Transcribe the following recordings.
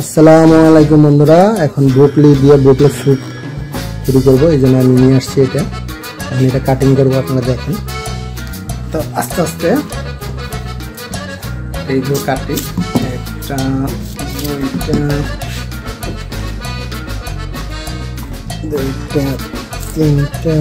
আসসালামু আলাইকুম বন্ধুরা, এখন ব্রোকলি দিয়ে ব্রোকলি স্যুপ তৈরি করবো। এই জন্য আমি নিয়ে আসছি এটা। এখন এটা কাটিং করবো, আপনারা দেখেন। তো আস্তে আস্তে এইগুলো কাটি, একটা দুইটা তিনটা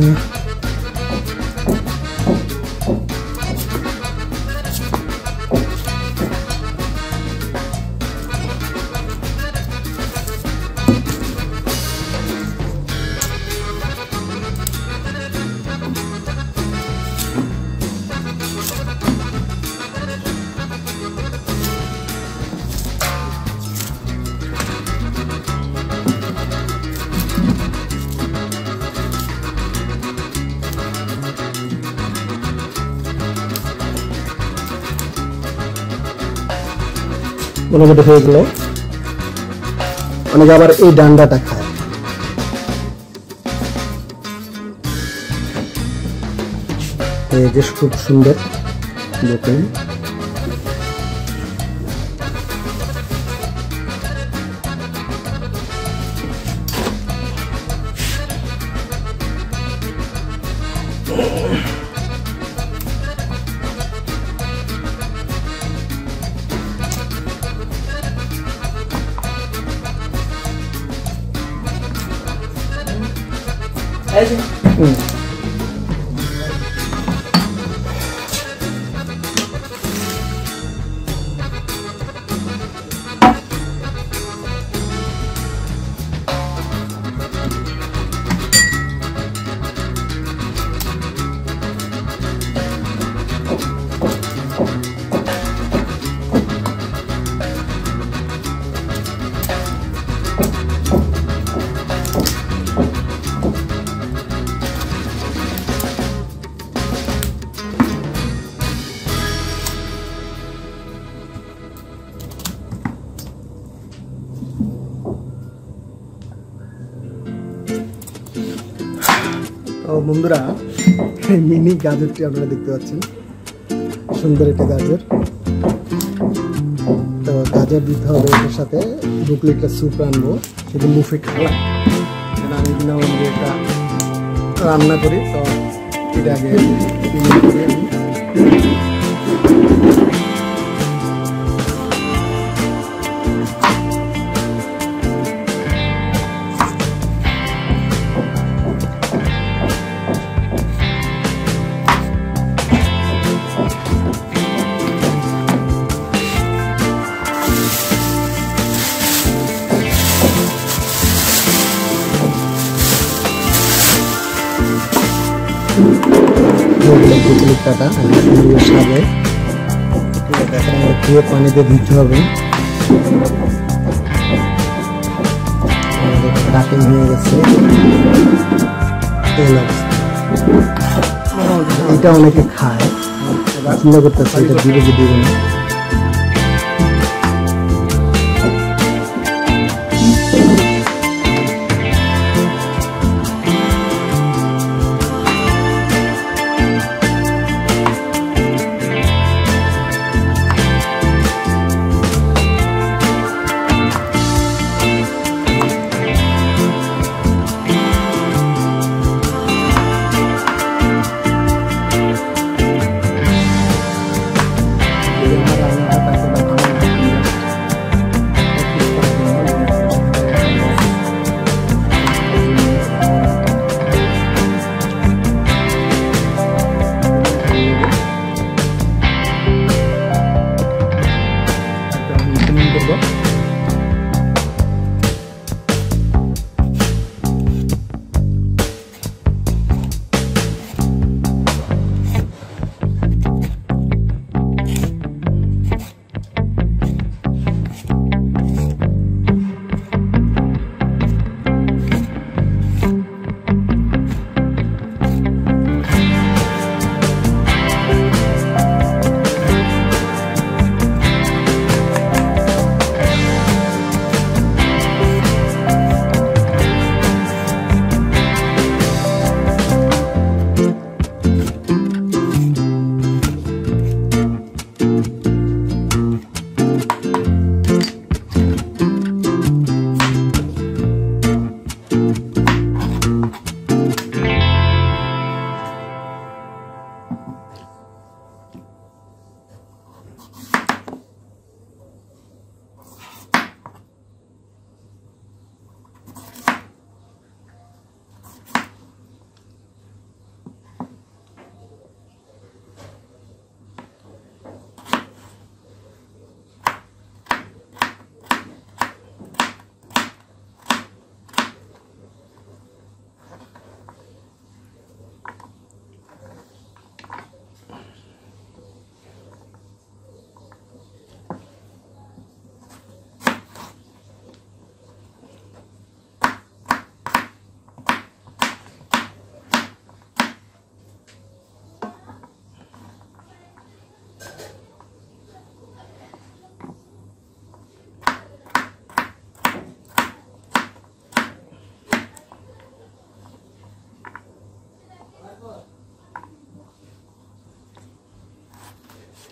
মোটামুটি হয়ে গেল। অনেকে আবার এই ডান্ডাটা খায়। এই যে খুব সুন্দর দেখুন। বন্ধুরা, এই মিনি গাজরটি আপনারা দেখতে পাচ্ছেন, সুন্দর একটা গাজর। তো গাজর দিতে হবে, এটার সাথে ব্রোকলিটা স্যুপ রানবো, সেটা মুফে খাওয়া। আমি কিনা এটা রান্না করি, তো এটা আগে ব্রোকলিটা সাজে ধুয়ে পানিতে ধুতে হবে। কাটিং হয়ে গেছে। এটা অনেকে খায়, চিন্তা করতেছে এটা দিবে কি দিবে না।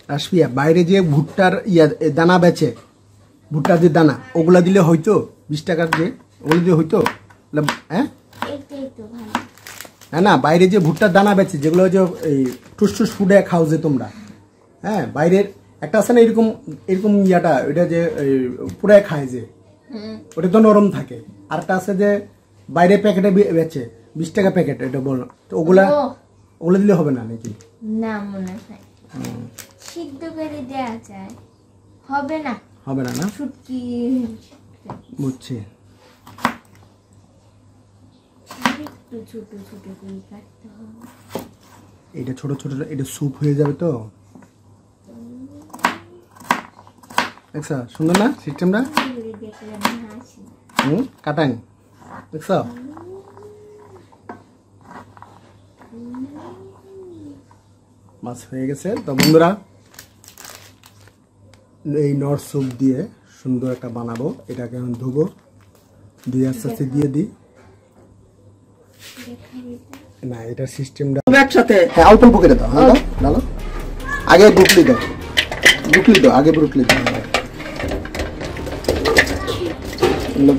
রাশফিয়া বাইরে যে ভুট্টার দানা বেচে, ভুট্টার যে দানা ওগুলা দিলে হয়তো 20 টাকার যে ওগুলো দিয়ে হয়তো, হ্যাঁ হ্যাঁ না, বাইরে যে ভুট্টার দানা বেচে যেগুলো যে এই টুসটুস ফুডে খাও যে তোমরা, হ্যাঁ বাইরের একটা আছে না এরকম এরকম ইয়াটা, ওইটা যে পুরাই খায় যে, ওটা তো নরম থাকে। আর একটা আছে যে বাইরে প্যাকেটে বেচে 20 টাকা প্যাকেট, এটা বলো তো ওগুলা দিলে হবে না নাকি? না মনে হয় সিদ্ধ করে দেয়া যায়, হবে না না শুটকি বুঝছি। একটু ছোট ছোট করে কাটতে হবে, এটা ছোট ছোট, এটা স্যুপ হয়ে যাবে তো। দেখছ সুন্দর না সিস্টেমটা? কাটান দেখছ? মাছ হয়ে গেছে। তো বন্ধুরা এই নর স্যুপ দিয়ে সুন্দর একটা বানাবো। এটাকে আমি ধুবো, দিয়ে আস্তে আস্তে দিয়ে দিই। না এটা সিস্টেমটা একসাথে, হ্যাঁ অল্প অল্প করে দাও, হ্যাঁ ডালো। আগে ব্রুকলি দাও, আগে ব্রুকলি দাও,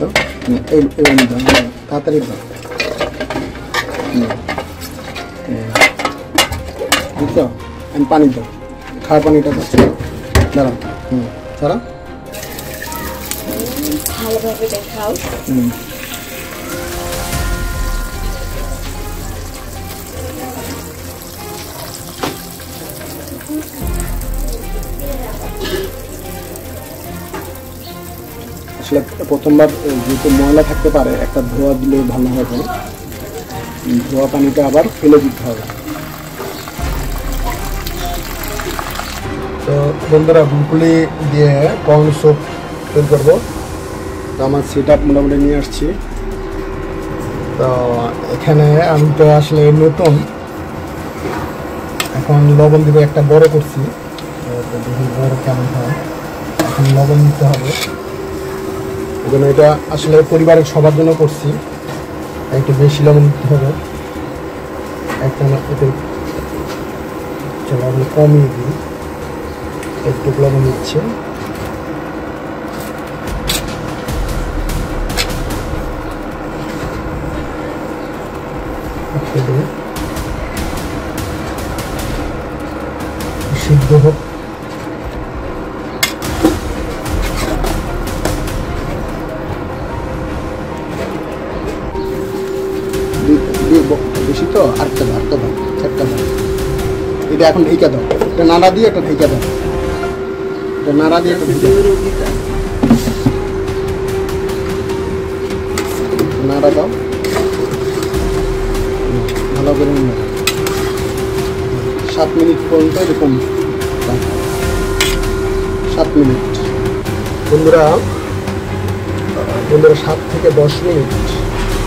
দাও এই দাও, তাড়াতাড়ি দাও। বুঝছো? আমি পানি দাও, খাওয়ার পানিটা দাও, দাঁড়াও। ছাড়া ভালোভাবে দেখাও। আসলে প্রথমবার যেহেতু ময়লা থাকতে পারে, একটা ধোয়া দিলে ভালো হবে। ধোয়া পানিটা আবার ফেলে দিতে হবে। তো বন্ধুরা ব্রুকলি দিয়ে কর্ন স্যুপ তৈরি করবো। তো আমার সেট আপ মোটামুটি নিয়ে আসছি। তো এখানে আমি তো আসলে নতুন, এখন লবণ দিব, একটা বড় করছি, দেখি বড় কেমন হয়। এখন লবণ দিতে হবে, এজন্য এটা আসলে পরিবারের সবার জন্য করছি, একটু বেশি লবণ দিতে হবে। একটা এতে লবণ কমিয়ে দিই, একটু লবণ দিচ্ছে। সিদ্ধ হোক। বেশি তো আটটা দাও, চারটা দাও। এটা এখন ঢেকে দাও, এটা নাড়া দিয়ে একটা ঢেকে দাও, এটা নাড়া দিয়ে একটা ঢেকে দাও, নাড়া দাও ভালো করে। 7 মিনিট পর্যন্ত এরকম, 7 মিনিট বন্ধুরা 7 থেকে 10 মিনিট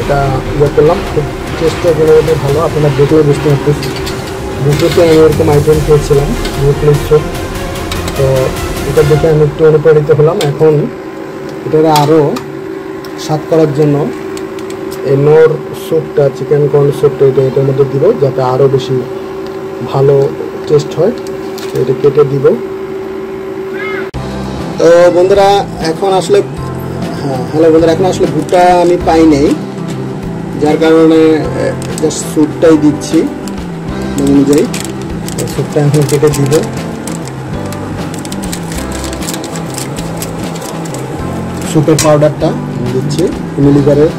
এটা ইয়ে করলাম। খুব চেষ্টা করে ভালো, আপনারা দেখলে বুঝতে পারতেছি। দুটোতে আমি এরকম আইটেম খেয়েছিলাম, ব্রুকলি স্যুপ। তো এটা দেখে আমি একটু অনুপ্রাণিত হলাম। এখন এটাকে আরও স্বাদ করার জন্য এই নর স্যুপটা, চিকেন কর্ন স্যুপটা এটার মধ্যে দিব, যাতে আরও বেশি ভালো টেস্ট হয়। এটা কেটে দিব। তো বন্ধুরা এখন আসলে, হ্যালো বন্ধুরা, এখন আসলে ভুট্টা আমি পাই নাই, যার কারণে জাস্ট স্যুপটাই দিচ্ছি অনুযায়ী। স্যুপটা এখন কেটে দিব। স্যুপের পাউডারটা দিচ্ছি, ভিনিগারের।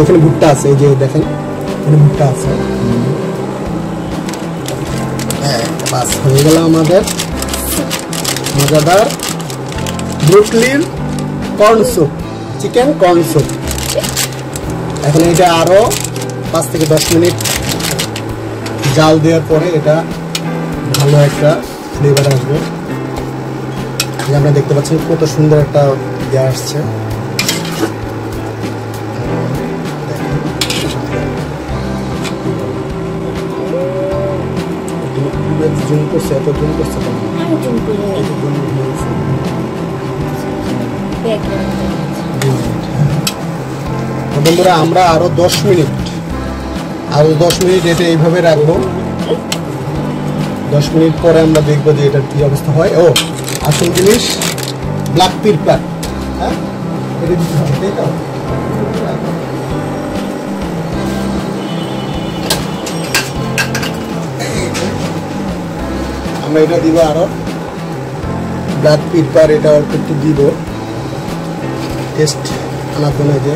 এখানে ভুট্টা আছে, এই যে দেখেন এখানে ভুট্টা আছে। বাস হয়ে গেল আমাদের মজাদার ব্রুকলির corn soup, chicken corn soup. এখন এটা আরো 5 থেকে 10 মিনিট জাল দেওয়ার পরে এটা ভালো একটা ফ্লেভার আসবে। আপনারা দেখতে পাচ্ছেন কত সুন্দর একটা ইয়ে আসছে। জুম করছে, এত জুম করছে, বন্ধুরা আমরা আরো 10 মিনিট আর 10 মিনিট এটা এইভাবে রাখবো। 10 মিনিট পরে আমরা দেখবো যে এটার কি অবস্থা হয়। ও আসল জিনিস ব্ল্যাক পেপার, হ্যাঁ এটা দিতে হবে, তাই তো? আমরা এটা দিব আরো ব্ল্যাক পেপার, এটা অল্প একটু দিব টেস্ট আনার জন্য। যে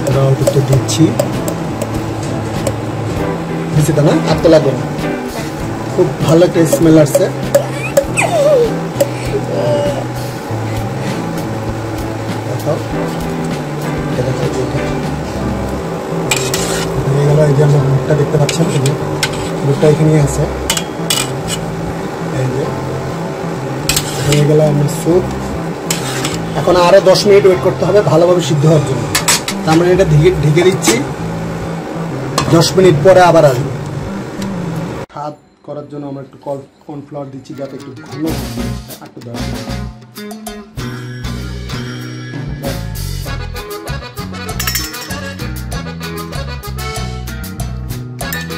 এটা অল্প একটু দিচ্ছি, দিচ্ছি তো না, আর তো লাগবে না। খুব ভালো একটা স্মেল আসছে। এই যে আমরা বুটটা দেখতে পাচ্ছেন, এই যে বুটটা এখানে আছে। এই যে হয়ে গেল আমার স্যুপ। এখন আরো 10 মিনিট ওয়েট করতে হবে ভালোভাবে সিদ্ধ হওয়ার জন্য। আমরা এটা ঢেকে দিচ্ছি, 10 মিনিট পরে আবার আসবো। স্বাদ করার জন্য আমরা একটু কর্নফ্লাওয়ার দিচ্ছি যাতে একটু ঘন একটু দেওয়া।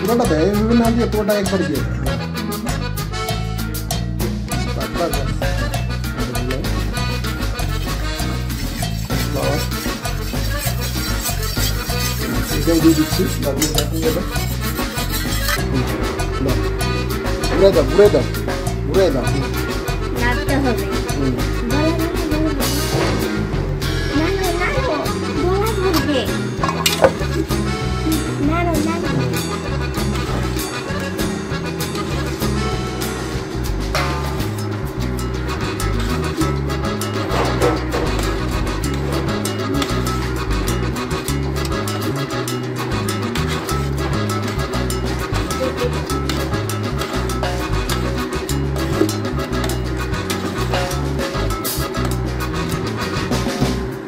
পুরোটা দেয়, এইভাবে না দিয়ে পুরোটা একবার দিয়ে দেয়। এটাও দিয়ে দিচ্ছি, ঘুরে দাও ঘুরে দাও ঘুরে দাও। নাড়তে হবে।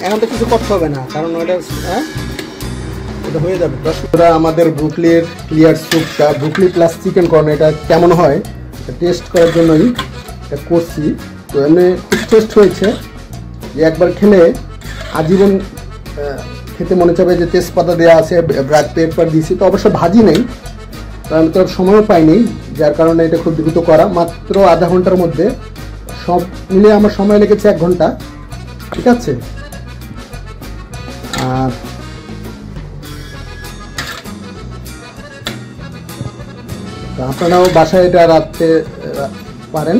এখন তো কিছু করতে হবে না, কারণ ওটা এটা হয়ে যাবে। দর্শকরা আমাদের ব্রুকলির ক্লিয়ার স্যুপটা, ব্রুকলি প্লাস চিকেন কর্ন, এটা কেমন হয় টেস্ট করার জন্যই এটা করছি। তো এমনি খুব টেস্ট হয়েছে, যে একবার খেলে আজীবন খেতে মনে চাবে। যে তেজপাতা দেওয়া আছে, ব্ল্যাক পেপার দিয়েছি, তো অবশ্য ভাজি নেই, তো আমি তো সময়ও পাইনি, যার কারণে এটা খুব দ্রুত করা। মাত্র আধা ঘন্টার মধ্যে সব মিলে আমার সময় লেগেছে 1 ঘন্টা। ঠিক আছে, আর আপনারাও বাসায় এটা রাখতে পারেন।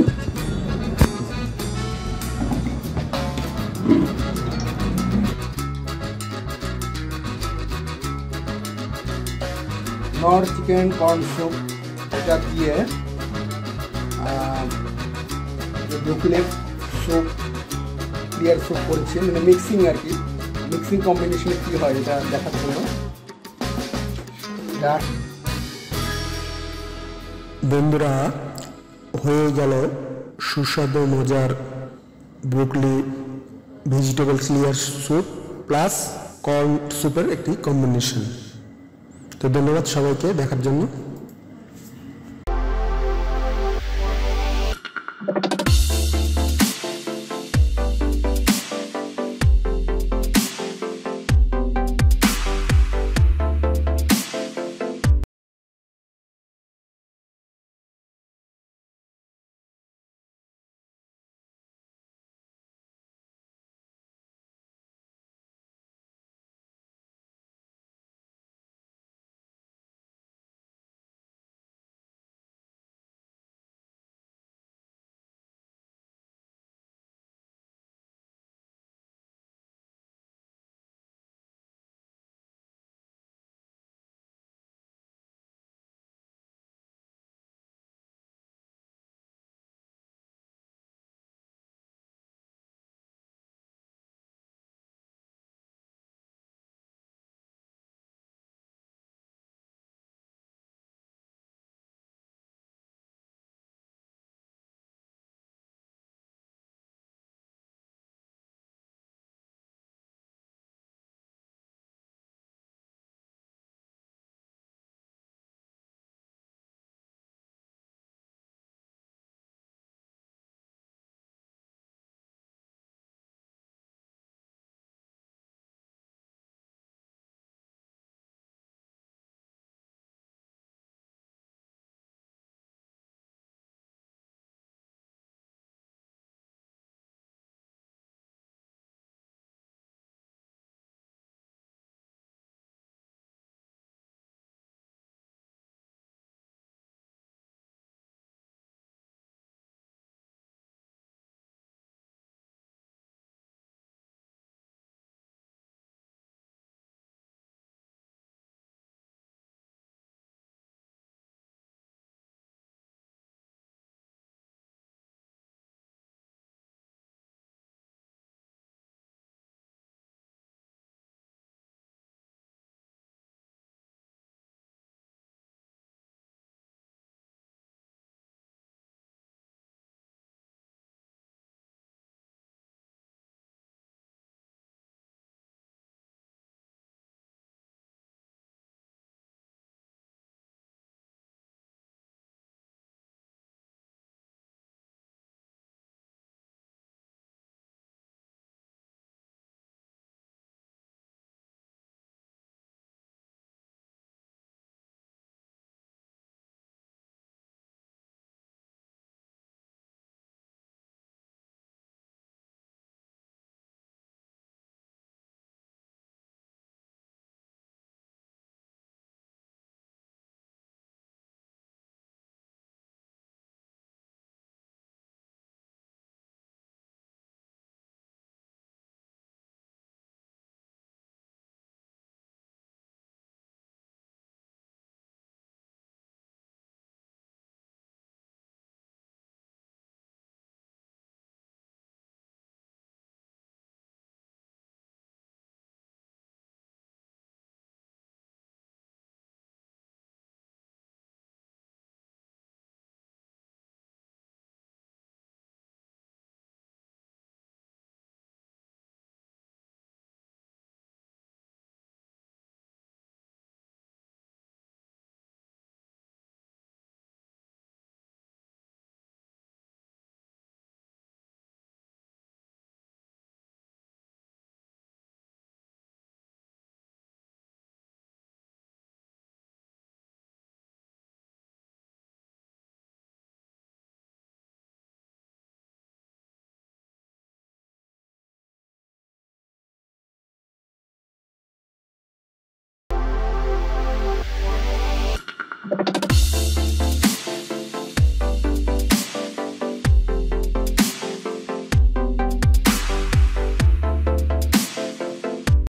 নর চিকেন কর্ন স্যুপ এটা দিয়ে ব্রুকলির স্যুপ, ক্লিয়ার স্যুপ করেছি, মানে মিক্সিং আর কি। মিক্সিং কম্বিনেশনে কি হয় এটা দেখার জন্য। বন্ধুরা, হয়ে গেল সুস্বাদু মজার broccoli vegetable clear soup plus corn স্যুপের একটি কম্বিনেশন। তো ধন্যবাদ সবাইকে দেখার জন্য।